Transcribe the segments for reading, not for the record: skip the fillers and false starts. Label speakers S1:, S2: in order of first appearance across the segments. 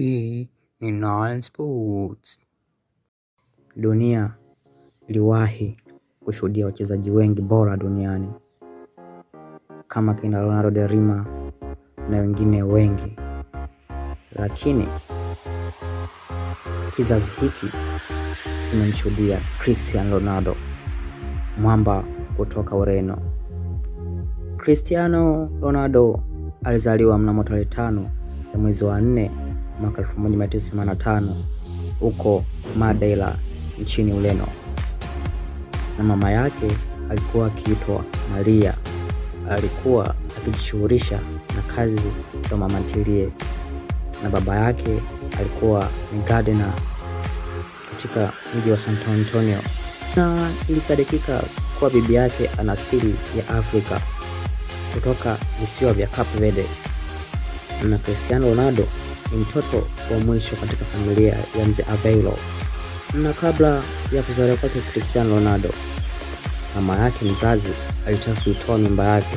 S1: Hii ni Nile Sports. Dunia iliwahi kushuhudia wachezaji wengi bora duniani kama kina Ronaldo de Rima na wengine wengi, lakini kizazi hiki kimemshuhudia Cristiano Ronaldo, mwamba kutoka Ureno. Cristiano Ronaldo alizaliwa mnamo tarehe 5 ya mwezi wa 4 mwaka 1985 huko Madeira nchini Ureno, na mama yake alikuwa akiitwa Maria. Alikuwa akijishughulisha na kazi za mama ntilie, na baba yake alikuwa ni gardener katika mji wa San Antonio, na ilisadikika kuwa bibi yake ana asili ya Afrika kutoka visiwa vya Cape Verde. Na Cristiano Ronaldo ni mtoto wa mwisho katika familia ya mzee Aveiro. Na kabla ya kuzaliwa kwake Cristiano Ronaldo, mama yake mzazi alitaka kuitoa mimba yake,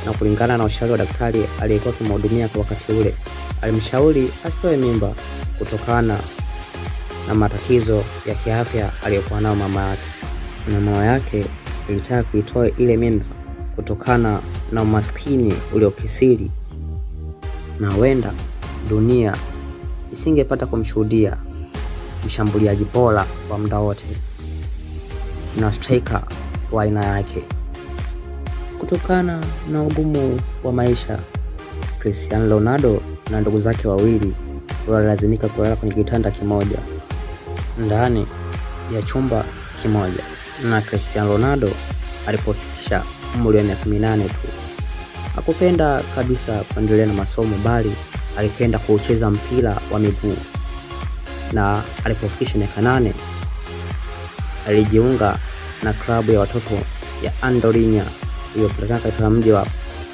S1: na kulingana na ushauri wa daktari aliyekuwa akimhudumia kwa wakati ule, alimshauri asitoe mimba kutokana na matatizo ya kiafya aliyokuwa nayo mama yake. Na mama yake alitaka kuitoa ile mimba kutokana na umaskini uliokithiri, na huenda dunia isingepata kumshuhudia mshambuliaji bora wa muda wote na striker wa aina yake. Kutokana na ugumu wa maisha, Cristiano Ronaldo na ndugu zake wawili walilazimika kulala kwenye kitanda kimoja ndani ya chumba kimoja. Na Cristiano Ronaldo alipofikisha umri wa miaka 8 tu, hakupenda kabisa kuendelea na masomo, bali alipenda kucheza mpira wa miguu. Na alipofikisha miaka 8 alijiunga na klabu ya watoto ya Andorinha iliyopatikana katika mji wa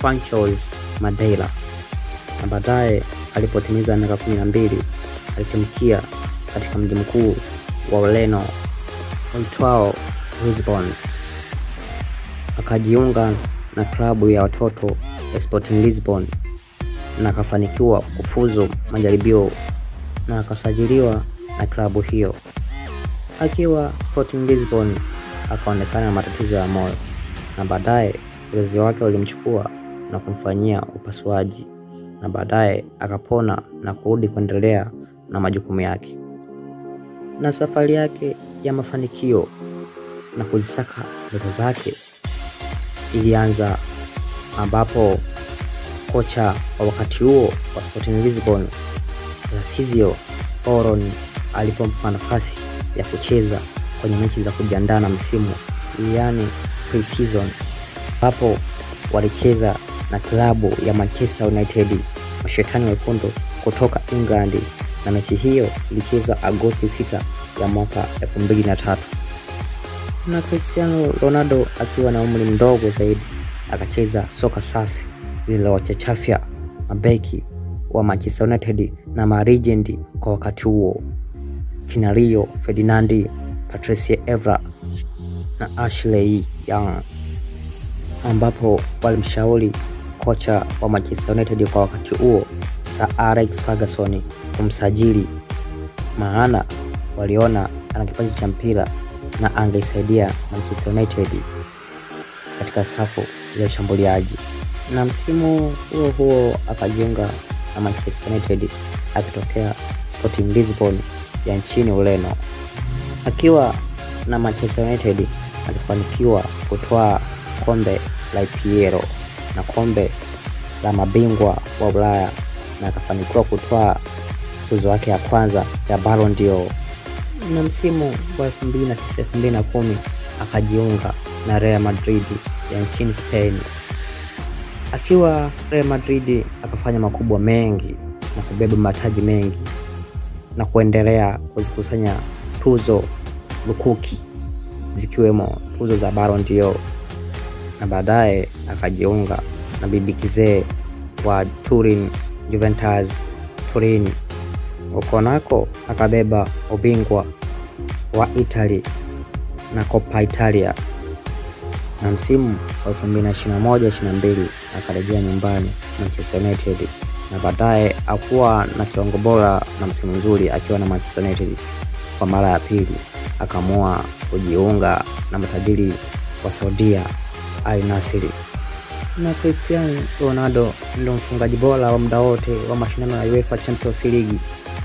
S1: Funchals, Madeira. Na baadaye alipotimiza miaka 12 alitimkia katika mji mkuu wa Ureno uitwao Lisbon. Akajiunga na klabu ya watoto ya Sporting Lisbon na akafanikiwa kufuzu majaribio na akasajiliwa na klabu hiyo. Akiwa Sporting Lisbon akaonekana na matatizo ya moyo, na baadaye wazazi wake walimchukua na kumfanyia upasuaji, na baadaye akapona na kurudi kuendelea na majukumu yake. Na safari yake ya mafanikio na kuzisaka ndoto zake ilianza ambapo kocha wa wakati huo wa Sporting Lisbon, Lazio Oron, alipompa nafasi ya kucheza kwenye mechi za kujiandaa na msimu, yani pre-season, hapo walicheza na klabu ya Manchester United, mashetani wekundu kutoka England, na mechi hiyo ilichezwa Agosti 6 ya mwaka 2003. Na Cristiano Ronaldo akiwa na umri mdogo zaidi akacheza soka safi lililowachachafya mabeki wa Manchester United na marejendi kwa wakati huo, kina Rio Ferdinand, Patrice Evra na Ashley Young, ambapo walimshauri kocha wa Manchester United kwa wakati huo Sir Alex Ferguson kumsajili, maana waliona ana kipaji cha mpira na angeisaidia Manchester United katika safu ya ushambuliaji. Na msimu huo huo akajiunga na Manchester United akitokea Sporting Lisbon ya nchini Ureno. Akiwa na Manchester United alifanikiwa kutwaa kombe la EPL na kombe la mabingwa wa Ulaya, na akafanikiwa kutwaa tuzo yake ya kwanza ya Ballon d'Or. Na msimu wa 2009-2010 akajiunga na Real Madrid ya nchini Spain. Akiwa Real Madrid akafanya makubwa mengi na kubeba mataji mengi na kuendelea kuzikusanya tuzo lukuki, zikiwemo tuzo za Ballon d'Or. Na baadaye akajiunga na bibi kizee wa Turin, Juventus Turin. Huko nako akabeba ubingwa wa Italy na Coppa Italia. Na msimu wa 2021-22 akarejea nyumbani Manchester United na baadaye akuwa na kiwango bora na msimu mzuri akiwa na Manchester United. Kwa mara ya pili akaamua kujiunga na matajiri wa Saudia Al Nassr. Na Cristiano Ronaldo ndio mfungaji bora wa muda wote wa mashindano ya UEFA Champions League,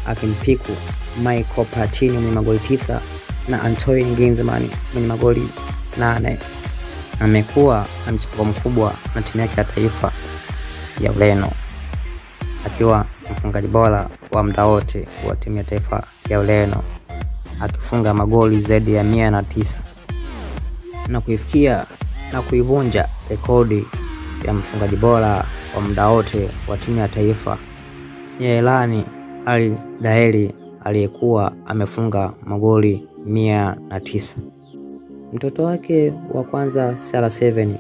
S1: akimpiku Michael Platini mwenye magoli 9 na Antoine Griezmann mwenye magoli 8. Amekuwa na mchango mkubwa na timu yake ya taifa ya Ureno, akiwa mfungaji bora wa muda wote wa timu ya taifa ya Ureno, akifunga magoli zaidi ya 109 na kuifikia na kuivunja rekodi ya mfungaji bora wa muda wote wa timu ya taifa ya Iran Ali Daeli aliyekuwa amefunga magoli 109. Mtoto wake wa kwanza CR7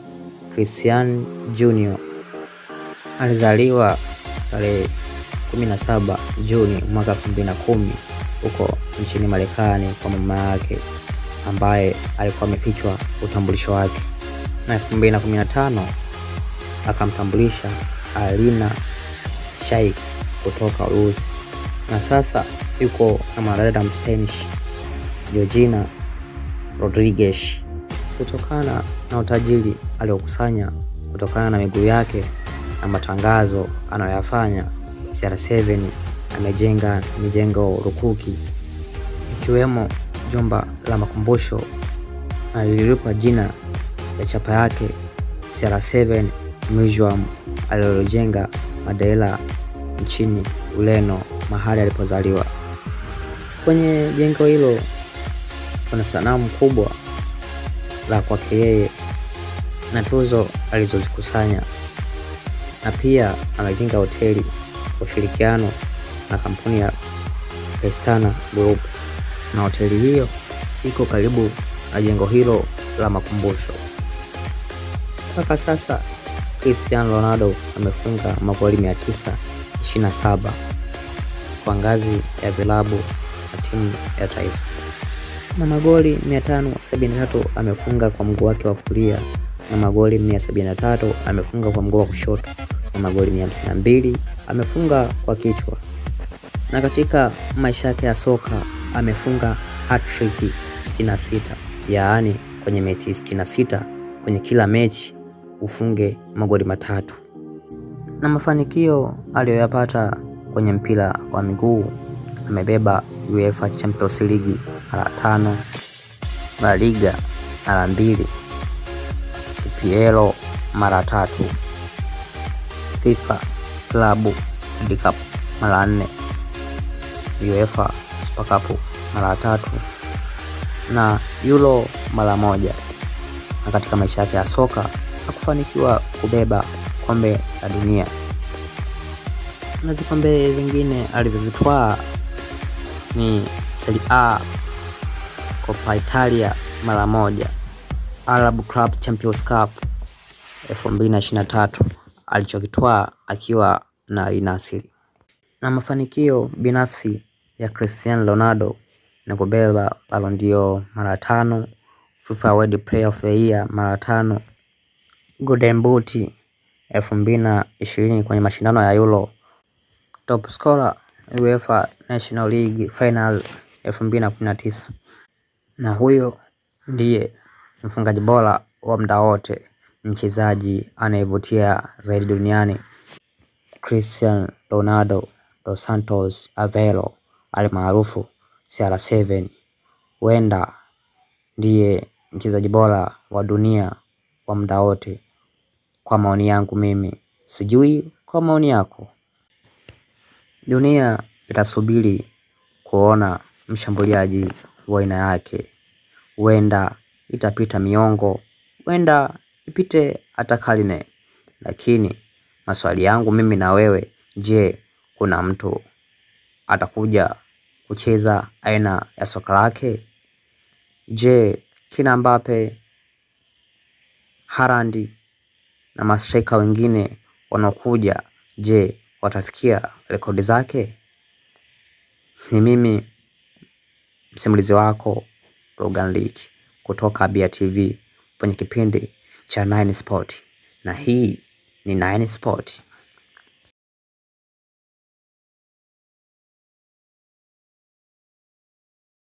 S1: Cristiano Junior alizaliwa tarehe 17 Juni mwaka 2010 huko nchini Marekani kwa mama yake ambaye alikuwa amefichwa utambulisho wake, na 2015 akamtambulisha Alina Sheikh kutoka Urusi, na sasa yuko na mwanadada Mspanish Georgina Rodriguez. Kutokana na utajiri aliokusanya kutokana na miguu yake na matangazo anayoyafanya, CR7 amejenga mijengo rukuki ikiwemo jumba la makumbusho alilipa jina ya chapa yake CR7 Museum alilojenga Madeira nchini Ureno, mahali alipozaliwa. Kwenye jengo hilo kuna sanamu kubwa la kwake yeye na tuzo alizozikusanya, na pia amejenga hoteli kwa ushirikiano na kampuni ya Pestana Group, na hoteli hiyo iko karibu na jengo hilo la makumbusho. Mpaka sasa Cristiano Ronaldo amefunga magoli 927 kwa ngazi ya vilabu na timu ya taifa, na magoli 573 amefunga kwa mguu wake wa kulia, na magoli 173 amefunga kwa mguu wa kushoto, na magoli 152 amefunga kwa kichwa. Na katika maisha yake ya soka amefunga hat-trick 66, yaani kwenye mechi 66 kwenye kila mechi ufunge magoli 3. Na mafanikio aliyoyapata kwenye mpira wa miguu, amebeba UEFA Champions League mara 5, La Liga mara 2, EPL mara 3, FIFA Club World Cup mara 4, UEFA Super Cup mara 3 na Euro mara 1. Na katika maisha yake ya soka hakufanikiwa kubeba kombe la dunia, na vikombe vingine alivyovitwaa ni Serie A, Coppa Italia mara 1, Arab Club Champions Cup 2023 alichokitwaa akiwa na Al Nassr. Na mafanikio binafsi ya Cristiano Ronaldo ni kubeba Ballon d'Or mara 5, FIFA World Player of the Year mara 5, Golden Boot 2020 kwenye mashindano ya Euro, top scorer UEFA National League Final 2019. Na huyo ndiye mfungaji bora wa muda wote, mchezaji anayevutia zaidi duniani, Cristiano Ronaldo dos Santos Aveiro almaarufu CR7. Wenda ndiye mchezaji bora wa dunia wa muda wote kwa maoni yangu mimi, sijui kwa maoni yako. Dunia itasubiri kuona mshambuliaji wa aina yake. Wenda itapita miongo, wenda ipite hata karne, lakini maswali yangu mimi na wewe, je, kuna mtu atakuja kucheza aina ya soka lake? Je, kina Mbappe, Haaland na mastrika wengine wanaokuja, je, watafikia rekodi zake? Ni mimi msimulizi wako Logan Leak kutoka Abia TV kwenye kipindi cha 9 Sport, na hii ni 9 Sport.